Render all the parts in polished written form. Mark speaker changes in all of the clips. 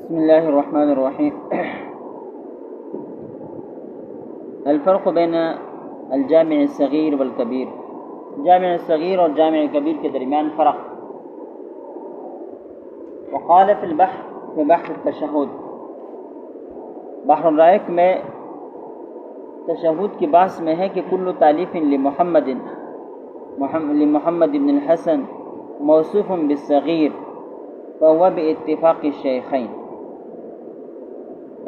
Speaker 1: بسم اللہ الرحمن الرحیم۔ الفرق بین الجامع الصغیر والکبیر، جامع الصغیر اور جامع کبیر کے درمیان فرق۔ وقال فی البحر، فی بحث التشہد، بحر الرائق میں تشہد کی بحث میں ہے کہ کل تالیف لمحمد بن الحسن موصوف بالصغیر فهو باتفاق الشیخین۔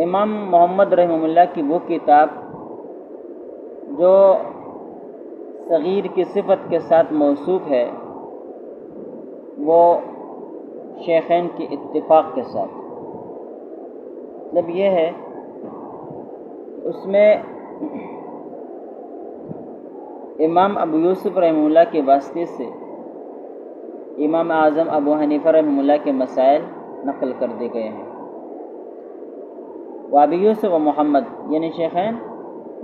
Speaker 1: امام محمد رحمہ اللہ کی وہ کتاب جو صغیر کی صفت کے ساتھ موصوف ہے وہ شیخین کی اتفاق کے ساتھ، مطلب یہ ہے اس میں امام ابو یوسف رحمہ اللہ کے واسطے سے امام اعظم ابو حنیفہ رحمہ اللہ کے مسائل نقل کر دیے گئے ہیں۔ ابو یوسف و محمد یعنی شیخین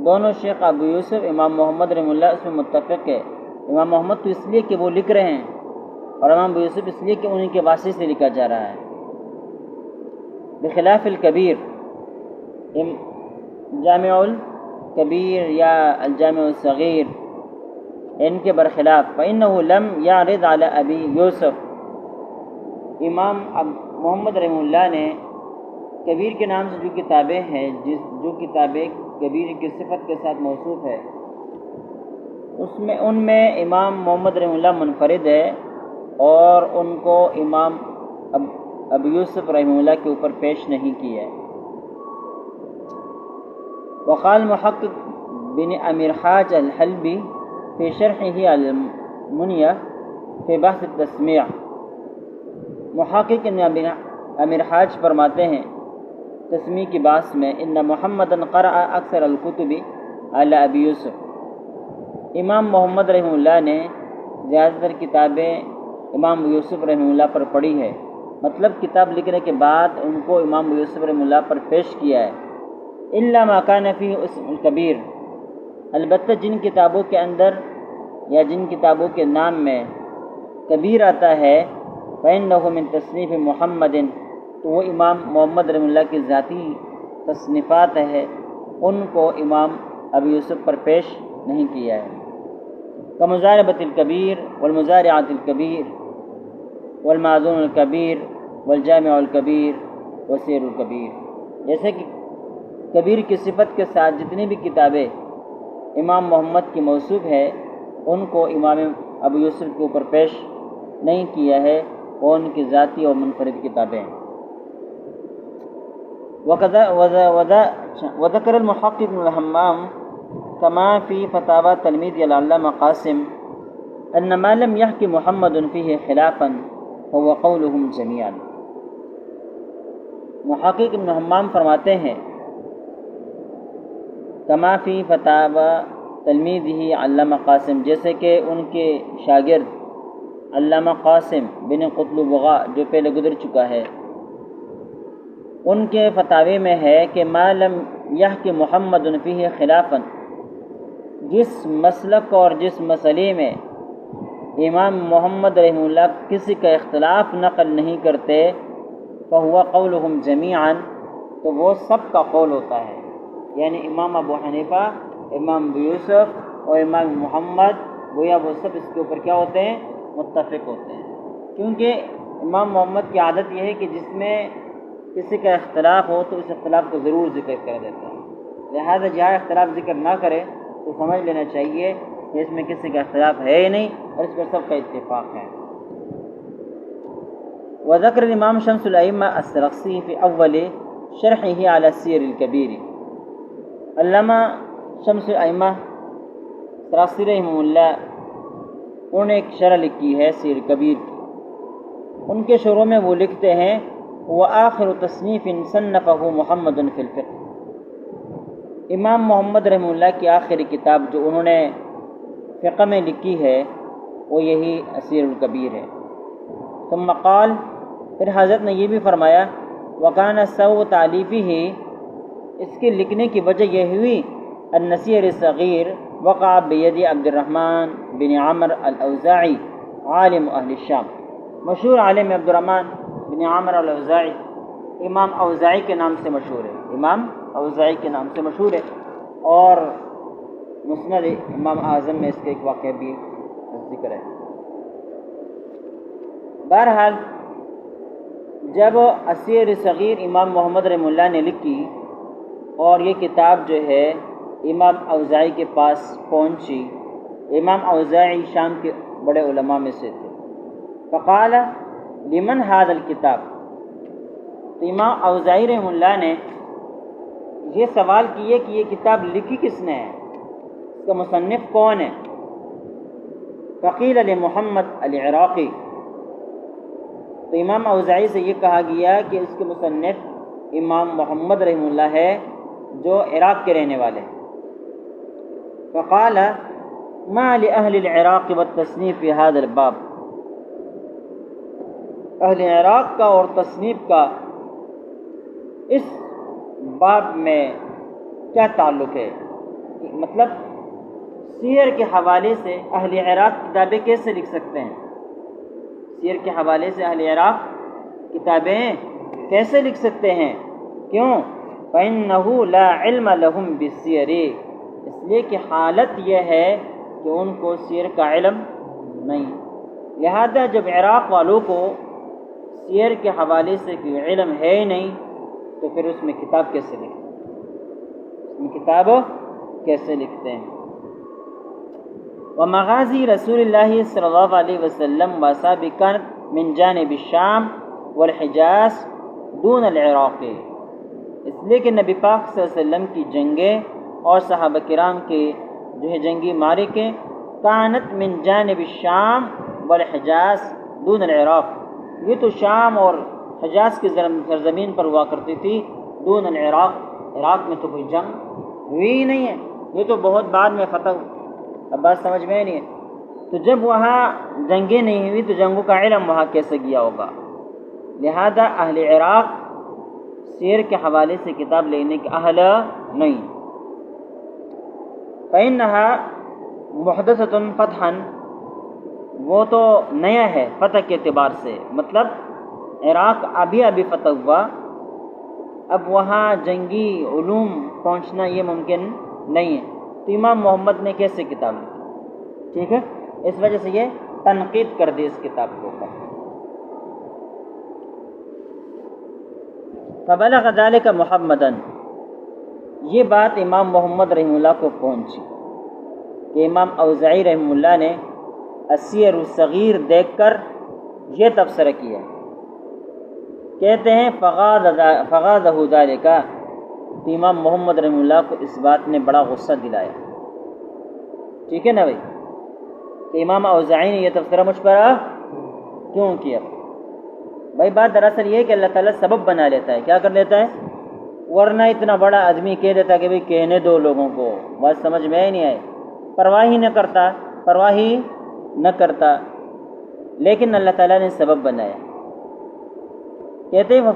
Speaker 1: دونوں، شیخ ابو یوسف امام محمد رحمہ اللہ اس میں متفق ہے۔ امام محمد تو اس لیے کہ وہ لکھ رہے ہیں اور امام ابو یوسف اس لیے کہ انہیں کے واسطے سے لکھا جا رہا ہے۔ بخلاف الکبیر، جامع الکبیر یا الجامع الصغیر، ان کے برخلاف فإنه لم يعرض على ابی یوسف، امام محمد رحمہ اللہ نے کبیر کے نام سے جو کتابیں ہیں، جو کتابیں کبیر کی صفت کے ساتھ موصوف ہے، ان میں امام محمد رحمہ اللہ منفرد ہے اور ان کو امام ابو یوسف رحمہ اللہ کے اوپر پیش نہیں کیا ہے۔ وقال محقق بن امیر حاج الحلبی فی شرحہ علی المنیہ فی بحث التسمیع، محقق امیر حاج فرماتے ہیں تسمیع کی بحث میں، ان محمدً قرأ اکثر الکتب علی ابی یوسف، امام محمد رحمہ اللہ نے زیادہ تر کتابیں امام ابو یوسف رحمہ اللہ پر پڑھی ہے، مطلب کتاب لکھنے کے بعد ان کو امام ابو یوسف رحمہ اللہ پر پیش کیا ہے۔ الا ما کان فیہ اسم الکبیر، البتہ جن کتابوں کے اندر یا جن کتابوں کے نام میں کبیر آتا ہے فإنہ من تصنیف محمد، تو وہ امام محمد رحمہ اللہ کی ذاتی تصنیفات ہے، ان کو امام ابو یوسف پر پیش نہیں کیا ہے۔ کمزاربۃ الکبیر والمزارعۃ الکبیر والمعذون الکبیر والجامع الکبیر وسیر الکبیر، جیسے کہ کبیر کی صفت کے ساتھ جتنی بھی کتابیں امام محمد کی موصوف ہے ان کو امام ابو یوسف کے اوپر پیش نہیں کیا ہے، وہ ان کی ذاتی اور منفرد کتابیں ہیں۔ وذكر المحقق بن الحمام كما في فتاوى تلميذ العلامة قاسم أن ما لم يحكي محمد فيه خلافا فهو قولهم جميعا، محقق ابن حمام فرماتے ہیں کما فی فتاوی تلمیذہ علامہ قاسم، جیسے کہ ان کے شاگرد علامہ قاسم بن قطلبغا جو پہلے گزر چکا ہے، ان کے فتاوی میں ہے کہ ما لم یحکی محمد فیہ خلافا، جس مسلک اور جس مسئلے میں امام محمد رحمہ اللہ کسی کا اختلاف نقل نہیں کرتے فہو قولہم جمیعا، تو وہ سب کا قول ہوتا ہے، یعنی امام ابو حنیفہ، امام ابو یوسف اور امام محمد گویا وہ سب اس کے اوپر کیا ہوتے ہیں؟ متفق ہوتے ہیں، کیونکہ امام محمد کی عادت یہ ہے کہ جس میں کسی کا اختلاف ہو تو اس اختلاف کو ضرور ذکر کر دیتا ہے، لہذا جہاں اختلاف ذکر نہ کرے تو سمجھ لینا چاہیے کہ اس میں کسی کا اختلاف ہے ہی نہیں اور اس پر سب کا اتفاق ہے۔ وذکر الامام شمس الائمہ السرخسی فی اول شرحہ علی السیر الکبیر، علامہ شمس الائمہ سرخسی رحمہ اللہ انہوں نے ایک شرح لکھی ہے سیر کبیر کی، ان کے شروع میں وہ لکھتے ہیں وآخر تصنیف صنفہ محمد فی الفقہ، امام محمد رحمہ اللہ کی آخری کتاب جو انہوں نے فقہ میں لکھی ہے وہ یہی اسیر الکبیر ہے۔ ثم قال، پھر حضرت نے یہ بھی فرمایا وکان سبب تالیفہ، اس کے لکھنے کی وجہ یہ ہوئی النصیر الصغیر وقع بید عبد الرحمن بن عمر الاوزاعی عالم اہل الشام، مشہور عالم عبد الرحمن بن عامر الاوزاعی امام اوزاعی کے نام سے مشہور ہے، امام اوزاعی کے نام سے مشہور ہے، اور مسند امام اعظم میں اس کا ایک واقعہ بھی ذکر ہے۔ بہرحال جب السیر صغیر امام محمد رحمہ اللہ نے لکھی اور یہ کتاب جو ہے امام اوزاعی کے پاس پہنچی، امام اوزاعی شام کے بڑے علماء میں سے تھے، فقال لمن هذا الکتاب، تو امام اوزاعی رحمہ اللہ نے یہ سوال کیے کہ یہ کتاب لکھی کس نے ہے، اس کا مصنف کون ہے؟ فقیل لمحمد العراقی، تو امام اوزاعی سے یہ کہا گیا کہ اس کے مصنف امام محمد رحمہ اللہ ہے جو عراق کے رہنے والے ہیں۔ فقال ما لأهل العراق والتصنیف في هذا الباب، اہل عراق کا اور تصنیف کا اس باب میں کیا تعلق ہے؟ مطلب سیر کے حوالے سے اہل عراق کتابیں کیسے لکھ سکتے ہیں؟ سیر کے حوالے سے اہل عراق کتابیں کیسے لکھ سکتے ہیں؟ کیوں؟ فَإِنَّهُ لَا عِلْمَ لَهُمْ بِالسِّيَرِ، اس لیے کہ حالت یہ ہے کہ ان کو سیر کا علم نہیں، لہذا جب عراق والوں کو سیر کے حوالے سے کوئی علم ہے ہی نہیں تو پھر اس میں کتاب کیسے لکھتے ہیں؟ اس میں کتاب کیسے لکھتے ہیں؟ ومغازی رسول اللہ صلی اللہ علیہ وسلم وسابقاً من جانب الشام والحجاز دون العراق، اس لیے کہ نبی پاک صلی اللہ علیہ وسلم کی جنگیں اور صحابہ کرام کے جو ہے جنگی معرکیں کانت من جانب الشام والحجاز دون العراق، یہ تو شام اور حجاز کی سرزمین پر ہوا کرتی تھی، دون العراق، عراق میں تو کوئی جنگ ہوئی ہی نہیں ہے، یہ تو بہت بعد میں فتح، اب بات سمجھ میں نہیں ہے۔ تو جب وہاں جنگیں نہیں ہوئی تو جنگوں کا علم وہاں کیسے گیا ہوگا؟ لہذا اہل عراق سیر کے حوالے سے کتاب لینے کے اہل نہیں۔ فَإِنَّهَا مُحْدَثَةٌ فَتْحًا، وہ تو نیا ہے فتح کے اعتبار سے، مطلب عراق ابھی فتح ہوا، اب وہاں جنگی علوم پہنچنا یہ ممکن نہیں ہے، تو امام محمد نے کیسے کتاب لکھی؟ ٹھیک ہے، اس وجہ سے یہ تنقید کر دی اس کتاب کے اوپر۔ فبلغ ذلك محمدًا، یہ بات امام محمد رحمہ اللہ کو پہنچی کہ امام اوزاعی رحمہ اللہ نے السیر الصغیر دیکھ کر یہ تبصرہ کیا۔ کہتے ہیں فغاضہ ذلك، تو امام محمد رحمہ اللہ کو اس بات نے بڑا غصہ دلایا۔ ٹھیک ہے نا بھائی، کہ امام اوزاعی نے یہ تبصرہ مجھ پر کیوں کیا؟ بھائی بات دراصل یہ ہے کہ اللہ تعالیٰ سبب بنا لیتا ہے، کیا کر لیتا ہے؟ ورنہ اتنا بڑا آدمی کہہ دیتا کہ بھئی کہنے دو لوگوں کو، بات سمجھ میں ہی نہیں آئے، پرواہ ہی نہ کرتا، لیکن اللہ تعالیٰ نے سبب بنایا۔ کہتے ہیں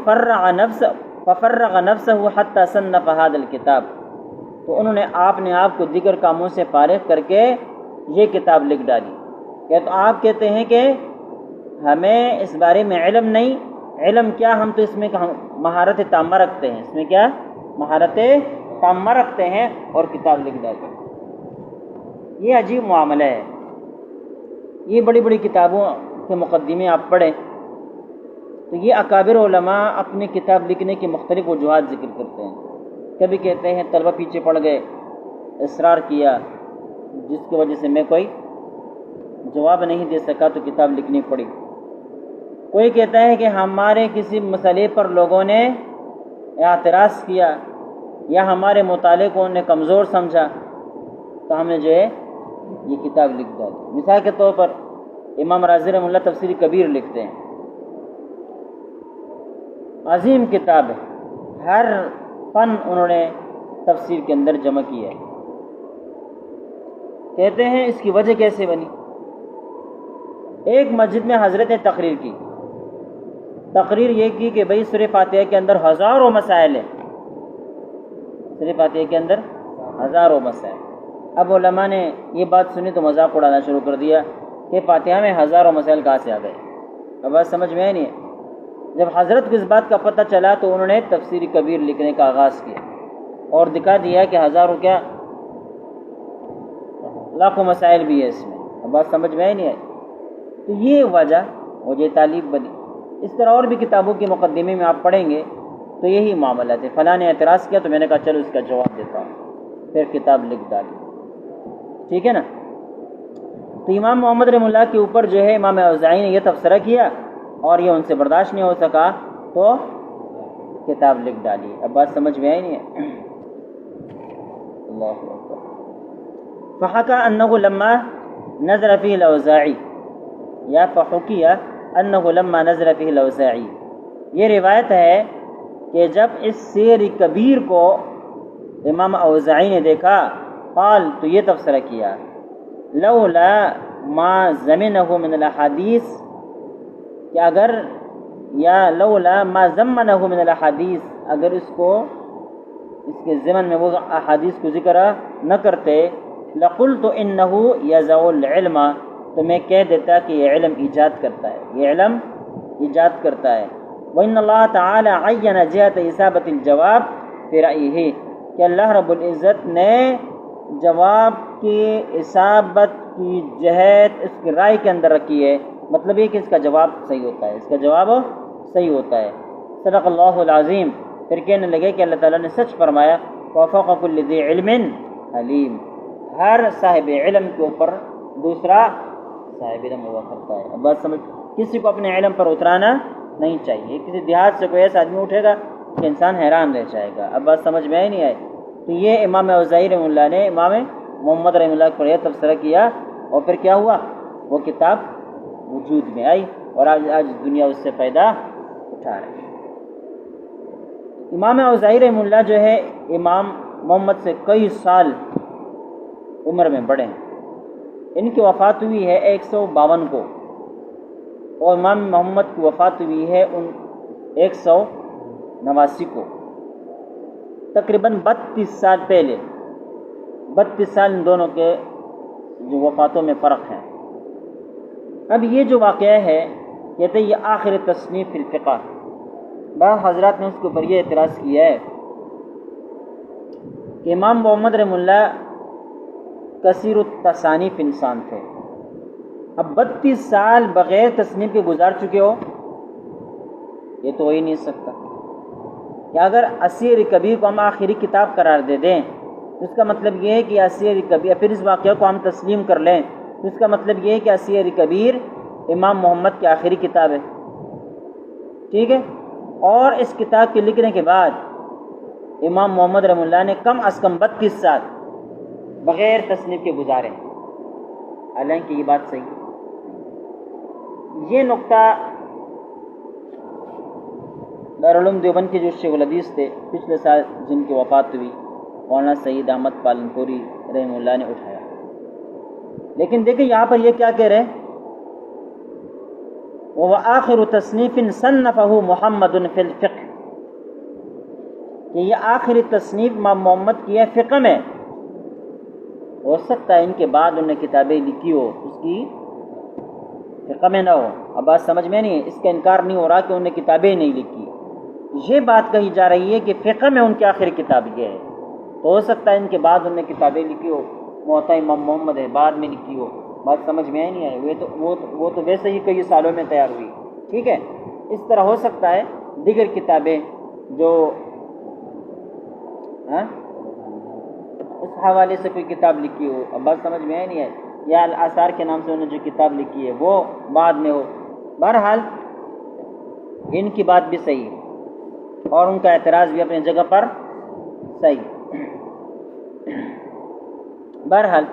Speaker 1: ففرغ نفسه حتى صنف هذا الكتاب، تو انہوں نے آپ کو دیگر کاموں سے فارغ کر کے یہ کتاب لکھ ڈالی۔ کہ تو آپ کہتے ہیں کہ ہمیں اس بارے میں علم نہیں، علم کیا، ہم تو اس میں مہارت تامہ رکھتے ہیں، اس میں کیا مہارت تامہ رکھتے ہیں، اور کتاب لکھ ڈالتے ہیں۔ یہ عجیب معاملہ ہے۔ یہ بڑی بڑی کتابوں کے مقدمے آپ پڑھیں تو یہ اکابر علماء اپنی کتاب لکھنے کی مختلف وجوہات ذکر کرتے ہیں۔ کبھی کہتے ہیں طلبہ پیچھے پڑ گئے، اصرار کیا، جس کی وجہ سے میں کوئی جواب نہیں دے سکا تو کتاب لکھنی پڑی۔ کوئی کہتا ہے کہ ہمارے کسی مسئلے پر لوگوں نے اعتراض کیا یا ہمارے مطالعے کو انہوں نے کمزور سمجھا تو ہم نے جو ہے یہ کتاب لکھ ڈالی۔ مثال کے طور پر امام رازی رحمہ اللہ تفسیر کبیر لکھتے ہیں، عظیم کتاب ہے، ہر فن انہوں نے تفسیر کے اندر جمع کیا ہے۔ کہتے ہیں اس کی وجہ کیسے بنی؟ ایک مسجد میں حضرت نے تقریر یہ کی کہ بھئی سورہ فاتحہ کے اندر ہزاروں مسائل ہیں، سورہ فاتحہ کے اندر ہزاروں مسائل۔ اب علماء نے یہ بات سنی تو مذاق اڑانا شروع کر دیا کہ فاتحہ میں ہزاروں مسائل کہاں سے آ گئے؟ اب بات سمجھ میں نہیں ہے۔ جب حضرت کو اس بات کا پتہ چلا تو انہوں نے تفسیر کبیر لکھنے کا آغاز کیا اور دکھا دیا کہ ہزاروں کیا لاکھوں مسائل بھی ہے اس میں. اب بات سمجھ میں ہی نہیں آئی. تو یہ وجہ طالب بنی. اس طرح اور بھی کتابوں کے مقدمے میں آپ پڑھیں گے تو یہی معاملہ تھے. فلاں نے اعتراض کیا تو میں نے کہا چلو اس کا جواب دیتا ہوں, پھر کتاب لکھ ڈالی. ٹھیک ہے نا. تو امام محمد رحمہ اللہ کے اوپر جو ہے امام اوزاعی نے یہ تبصرہ کیا اور یہ ان سے برداشت نہیں ہو سکا تو کتاب لکھ ڈالی. اب بات سمجھ میں آئی نہیں ہے. اللہ اکبر. فحکا انہ لما نظر فیہ الاوزاعی یا فحکیہ انہ لما نظر فیہ الاوزاعی, یہ روایت ہے کہ جب اس سیر کبیر کو امام اوزاعی نے دیکھا قال تو یہ تبصرہ کیا لولا ما زمنہ من الاحادیث, کہ اگر یا لولا ما زمنہ من الاحادیث, اگر اس کے ضمن میں وہ احادیث کو ذکر نہ کرتے لقلت انہ یزع العلم, تو میں کہہ دیتا کہ یہ علم ایجاد کرتا ہے, یہ علم ایجاد کرتا ہے. وَإِنَّ اللَّهَ تَعَالَى عَيَّنَ جِهَةَ إِصَابَةِ الْجَوَابِ فِي رَأْيِهِ, کہ اللہ رب العزت نے جواب کی اصابت کی جہت اس کی رائے کے اندر رکھی ہے. مطلب یہ کہ اس کا جواب صحیح ہوتا ہے, اس کا جواب صحیح ہوتا ہے. صدق اللہ العظیم. پھر کہنے لگے کہ اللہ تعالیٰ نے سچ فرمایا وَفَوْقَ كُلِّ ذِي عِلْمٍ حلیم, ہر صاحب علم کے اوپر دوسرا صاحب علم ہوا کرتا ہے. اب بات سمجھ, کسی کو اپنے علم پر اترانا نہیں چاہیے. کسی دیہات سے کوئی ایسا آدمی اٹھے گا کہ انسان حیران رہ جائے گا. اب بات سمجھ میں ہی نہیں آئی. تو یہ امام اوزاعی رحمہ اللہ نے امام محمد رحمہ اللہ پر یہ تبصرہ کیا اور پھر کیا ہوا, وہ کتاب وجود میں آئی اور آج دنیا اس سے فائدہ اٹھا رہی ہے. امام اوزاعی رحمہ اللہ جو ہے امام محمد سے کئی سال عمر میں بڑے ہیں. ان کی وفات ہوئی ہے 152 کو اور امام محمد کی وفات ہوئی ہے 189 کو, تقریباً 32 سال پہلے. 32 سال ان دونوں کے جو وفاتوں میں فرق ہے. اب یہ جو واقعہ ہے کہتے ہیں یہ آخر تصنیف فی الفقہ. بعض حضرات نے اس کے اوپر یہ اعتراض کیا ہے کہ امام محمد رحمہ اللہ کثیر التصانیف انسان تھے. اب 32 سال بغیر تصنیف کے گزار چکے ہو, یہ تو ہو ہی نہیں سکتا. کہ اگر اسیر کبیر کو ہم آخری کتاب قرار دے دیں اس کا مطلب یہ ہے کہ اسیر کبیر, پھر اس واقعہ کو ہم تسلیم کر لیں تو اس کا مطلب یہ ہے کہ اسیر کبیر امام محمد کی آخری کتاب ہے. ٹھیک ہے. اور اس کتاب کے لکھنے کے بعد امام محمد رحمہ اللہ نے کم از کم 32 سال بغیر تصنیف کے گزارے. حالانکہ یہ بات صحیح ہے. یہ نقطہ دارالعلوم دیوبند کے جو شیخ الحدیث تھے پچھلے سال جن کی وفات ہوئی مولانا سید احمد پالنپوری رحمہ اللہ نے اٹھایا. لیکن دیکھیں یہاں پر یہ کیا کہہ رہے ہیں, وَآخِرُ تَصْنِيفٍ صَنَّفَهُ مُحَمَّدٌ فِي الْفِقْهِ, کہ یہ آخری تصنیف امام محمد کی ہے فقہ میں. ہو سکتا ہے ان کے بعد انہوں نے کتابیں لکھی ہو اس کی فقہ میں نہ ہو. اب بات سمجھ میں نہیں ہے. اس کا انکار نہیں ہو رہا کہ انہوں نے کتابیں نہیں لکھی, یہ بات کہی جا رہی ہے کہ فقہ میں ان کی آخری کتاب یہ ہے. تو ہو سکتا ہے ان کے بعد انہوں نے کتابیں لکھی ہو, موطا امام محمد ہے بعد میں لکھی ہو. بات سمجھ میں ہی نہیں آئی. وہ تو ویسے ہی کئی سالوں میں تیار ہوئی. ٹھیک ہے. اس طرح ہو سکتا ہے دیگر کتابیں جو اس حوالے سے کوئی کتاب لکھی ہو. اب بات سمجھ میں نہیں آئی. یا الاثار کے نام سے انہوں نے جو کتاب لکھی ہے وہ بعد میں ہو. بہرحال ان کی بات بھی صحیح ہے اور ان کا اعتراض بھی اپنی جگہ پر صحیح ہے. بہرحال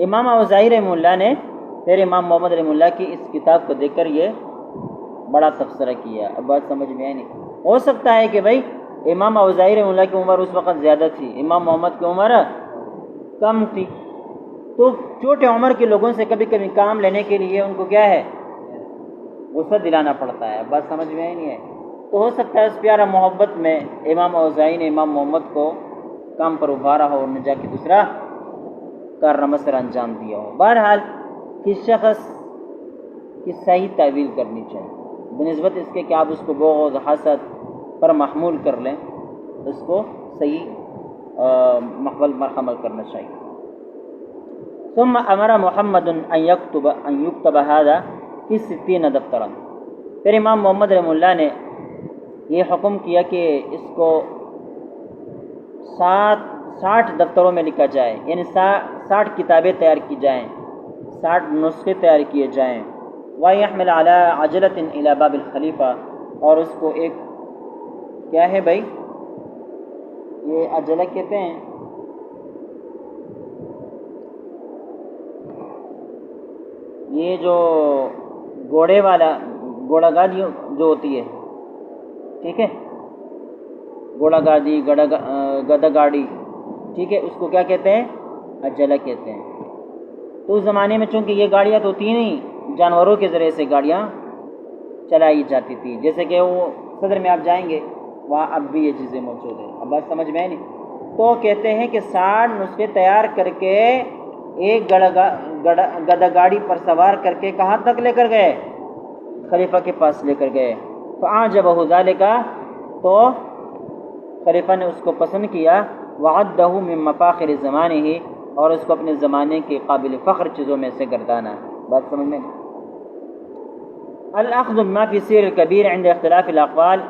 Speaker 1: امام اوزاعی رحمہ اللہ نے پھر امام محمد رحمہ اللہ کی اس کتاب کو دیکھ کر یہ بڑا تبصرہ کیا. اب بات سمجھ میں آئی نہیں. ہو سکتا ہے کہ بھائی امام اوزاعی رحمہ اللہ کی عمر اس وقت زیادہ تھی, امام محمد کی عمر کم تھی, تو چھوٹے عمر کے لوگوں سے کبھی کبھی کام لینے کے لیے ان کو کیا ہے غصہ دلانا پڑتا ہے. اب بات سمجھ میں آئی نہیں ہے. تو ہو سکتا ہے اس پیارا محبت میں امام اوزاعی نے امام محمد کو کام پر ابھارا ہو اور نہ جا کے دوسرا کارنامہ سر انجام دیا ہو. بہرحال کس شخص کی صحیح تعویل کرنی چاہیے بنسبت اس کے کہ آپ اس کو بغض حسد پر محمول کر لیں، اس کو صحیح حمل کرنا چاہیے۔ ثم امر محمد ان یکتب هذا فی 60 دفترا، پھر امام محمد رحمہ اللہ نے یہ حکم کیا کہ اس کو 60 دفتروں میں لکھا جائے، یعنی 60 کتابیں تیار کی جائیں، 60 نسخے تیار کیے جائیں۔ وَيَحْمِلَ عَلَىٰ عَجَلَةٍ إِلَىٰ بَابِ الْخَلِيفَةِ، اور اس کو ایک کیا ہے بھائی، یہ عجلہ کہتے ہیں، یہ جو گھوڑے والا گھوڑا گاڑی جو ہوتی ہے، ٹھیک ہے، گھوڑا گاڑی گدا گاڑی، ٹھیک ہے، اس کو کیا کہتے ہیں؟ عجلہ کہتے ہیں۔ تو اس زمانے میں چونکہ یہ گاڑیاں تو تھی نہیں، جانوروں کے ذریعے سے گاڑیاں چلائی جاتی تھی، جیسے کہ وہ صدر میں آپ جائیں گے وہاں اب بھی یہ چیزیں موجود ہیں، اب بات سمجھ میں نہیں۔ تو کہتے ہیں کہ 60 نسخے تیار کر کے ایک گدا گاڑی پر سوار کر کے کہاں تک لے کر گئے؟ خلیفہ کے پاس لے کر گئے۔ فَأَعْجَبَهُ ذَلِكَ، تو خلیفہ نے اس کو پسند کیا، وَعَدَّهُ مِن مَفَاخِرِ زَمَانِهِ، اور اس کو اپنے زمانے کے قابل فخر چیزوں میں سے گردانا۔ بات سمجھ میں؟ الأخذ بما في سير الكبير عند اختلاف الأقوال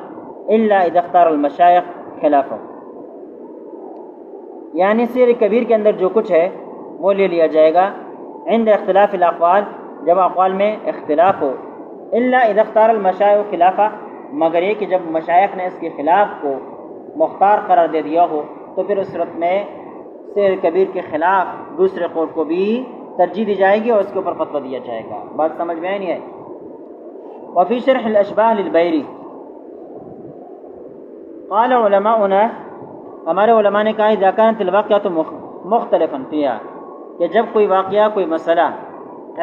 Speaker 1: إلا إذا اختار المشايخ خلافه، یعنی سیر کبیر کے اندر جو کچھ ہے وہ لے لیا جائے گا عند اختلاف الاقوال، جب اقوال میں اختلاف ہو، الا اذا اختار المشایخ خلافہ، مگر یہ کہ جب مشایخ نے اس کے خلاف کو مختار قرار دے دیا ہو تو پھر اس صورت میں سیر کبیر کے خلاف دوسرے قول کو بھی ترجیح دی جائے گی اور اس کے اوپر فتویٰ دیا جائے گا۔ بات سمجھ میں نہیں ہے؟ وفی شرح الاشباح للبیری قال علماؤنا، ہمارے علماء نے کہا اذا كانت الواقعۃ مختلفا فيها، کہ جب کوئی واقعہ کوئی مسئلہ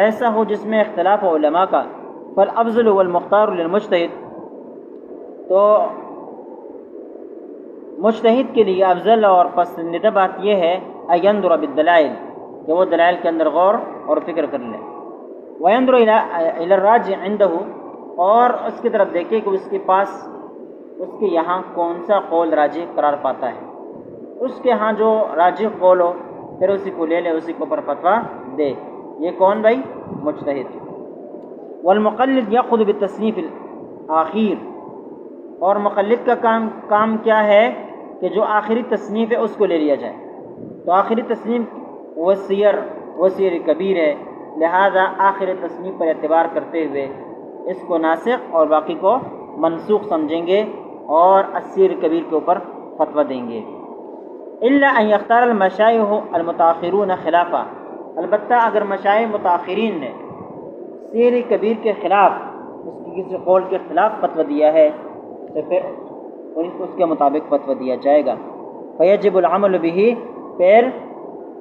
Speaker 1: ایسا ہو جس میں اختلاف ہو علماء کا، فالافضل والمختار للمجتہد، تو مجتہد کے لیے افضل اور پسندیدہ بات یہ ہے اينظر بالدلائل، کہ وہ دلائل کے اندر غور اور فکر کر لیں، وينظر الى الراجع عنده، اور اس کی طرف دیکھے کہ اس کے پاس اس کے یہاں کون سا قول راجح قرار پاتا ہے، اس کے ہاں جو راجح قول ہو پھر اسی کو لے لے، اسی کو پر فتویٰ دے۔ یہ کون بھائی؟ مجتہد۔ والمقلد یاخذ بالتصنیف الاخیر، اور مقلد کا کام کیا ہے کہ جو آخری تصنیف ہے اس کو لے لیا جائے، تو آخری تصنیف وہ سیر کبیر ہے، لہذا آخری تصنیف پر اعتبار کرتے ہوئے اس کو ناسخ اور باقی کو منسوخ سمجھیں گے اور السیر کبیر کے اوپر فتویٰ دیں گے۔ الا ان یختار المشایخ المتاخرون خلافہ، البتہ اگر مشایخ متاخرین نے سیر کبیر کے خلاف، اس کی کسی قول کے خلاف فتویٰ دیا ہے تو پھر اس کے مطابق فتویٰ دیا جائے گا۔ فیجب العمل به، پھر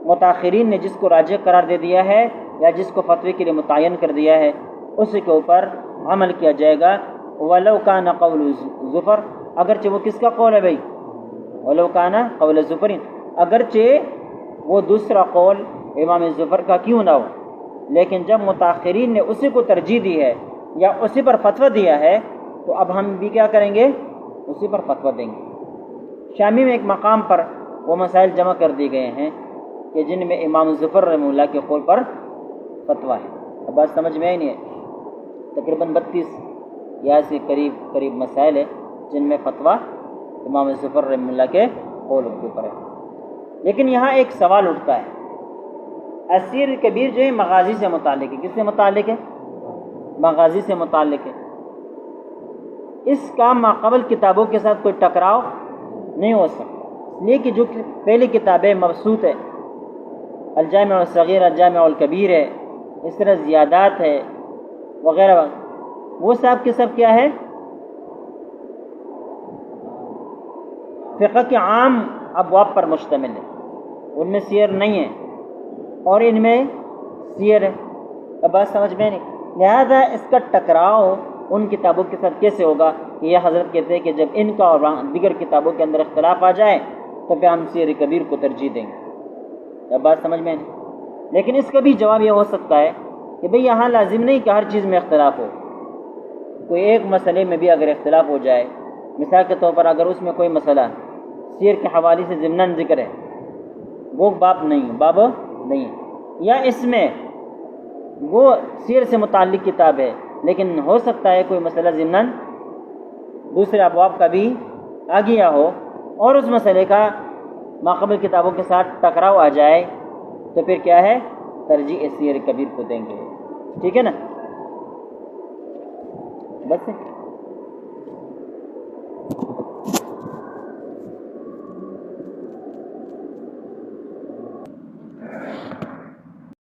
Speaker 1: متاخرین نے جس کو راجح قرار دے دیا ہے یا جس کو فتوی کے لیے متعین کر دیا ہے اسی کے اوپر عمل کیا جائے گا۔ ولو کان قول زفر، اگرچہ وہ کس کا قول ہے بھائی؟ ولو کان قول زفر، اگرچہ وہ دوسرا قول امام زفر کا کیوں نہ ہو، لیکن جب متاخرین نے اسی کو ترجیح دی ہے یا اسی پر فتویٰ دیا ہے تو اب ہم بھی کیا کریں گے؟ اسی پر فتویٰ دیں گے۔ شامی میں ایک مقام پر وہ مسائل جمع کر دیے گئے ہیں کہ جن میں امام ظفر رحمہ اللہ کے قول پر فتویٰ ہے۔ اب بات سمجھ میں ہی نہیں ہے، تقریباً 32 یا سے قریب مسائل ہے جن میں فتویٰ امام ظفر رحمہ اللہ کے قول کے اوپر ہے۔ لیکن یہاں ایک سوال اٹھتا ہے، اسیر کبیر جو ہے مغازی سے متعلق ہے، کس سے متعلق ہے؟ مغازی سے متعلق ہے۔ اس کا ماقبل کتابوں کے ساتھ کوئی ٹکراؤ نہیں ہو سکتا، اس لیے کہ جو پہلی کتابیں مبسوط ہے، الجامع الصغیر، الجامع الکبیر ہے، اس طرح زیادات ہے وغیرہ، وہ سب کے سب کیا ہے؟ فقہ کے عام ابواب پر مشتمل ہے، ان میں سیر نہیں ہے اور ان میں سیر ہے۔ اب بات سمجھ میں نہیں، لہذا اس کا ٹکراؤ ان کتابوں کے ساتھ کیسے ہوگا کہ یہ حضرت کہتے ہیں کہ جب ان کا اور دیگر کتابوں کے اندر اختلاف آ جائے تو پھر ہم سیر کبیر کو ترجیح دیں گے۔ اب بات سمجھ میں نہیں، لیکن اس کا بھی جواب یہ ہو سکتا ہے کہ بھئی یہاں لازم نہیں کہ ہر چیز میں اختلاف ہو، کوئی ایک مسئلے میں بھی اگر اختلاف ہو جائے، مثال کے طور پر اگر اس میں کوئی مسئلہ سیر کے حوالے سے ضمناً ذکر ہے، وہ باب نہیں ہے، یا اس میں وہ سیر سے متعلق کتاب ہے لیکن ہو سکتا ہے کوئی مسئلہ ضمناً دوسرے ابواب کا بھی آ گیا ہو اور اس مسئلے کا ماقبل کتابوں کے ساتھ ٹکراؤ آ جائے، تو پھر کیا ہے، ترجیح سیر کبیر کو دیں گے، ٹھیک ہے نا؟ بس